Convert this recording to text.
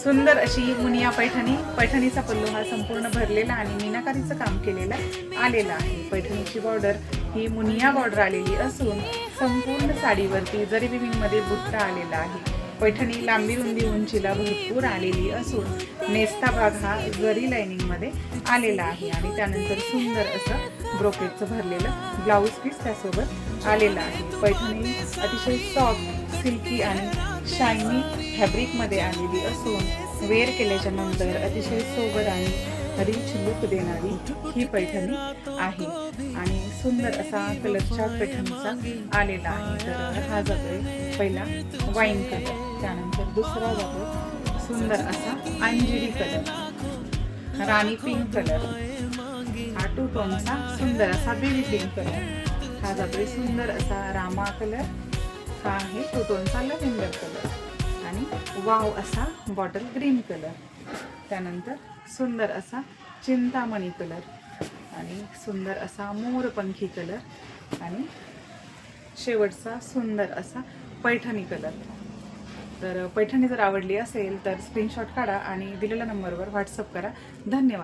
सुंदर अशी मुनिया पैठणी, पैठणीचा पल्लू हा संपूर्ण भरलेला आणि मीनाकारीचं काम केलेला आलेला आहे। पैठणीची बॉर्डर ही मुनिया बॉर्डर आलेली असून संपूर्ण साडीवरती जरी विविंगमध्ये बुट्टा आलेला आहे। पैठणी लांबी रुंदी उंचीला भरपूर आलेली असून नेस्ता भाग हा जरी लाइनिंगमध्ये आलेला आहे आणि त्यानंतर सुंदर असं ब्रोकेटचं भरलेलं ब्लाऊज पीस त्यासोबत आलेला आहे। पैठणी अतिशय सॉफ्ट, सिल्की आणि शायनी फॅब्रिकमध्ये आलेली असून वेअर केल्याच्या नंतर अतिशय सोबर आणि रिच लुक देणारी ही पैठणी आहे आणि सुंदर असा कलरच्या पैठणीचा आलेला आहे। तर हा जातोय पहिला वाईन कलर, त्यानंतर दुसरा जातोय सुंदर असा अंजिरी कलर, राणी पिंक कलर, हा टू टोनचा सुंदर असा बेबी पिंक कलर, हा जातोय सुंदर असा रामा कलर, हा आहे टू टोनचा लव्हेंडर कलर आणि वाव असा बॉटल ग्रीन कलर, त्यानंतर सुंदर असा चिंतामणी कलर आणि सुंदर असा मोरपंखी कलर आणि शेवटचा सुंदर असा पैठणी कलर। तर पैठणी जर आवडली असेल तर स्क्रीनशॉट काढा आणि दिलेल्या नंबरवर व्हॉट्सअप करा। धन्यवाद।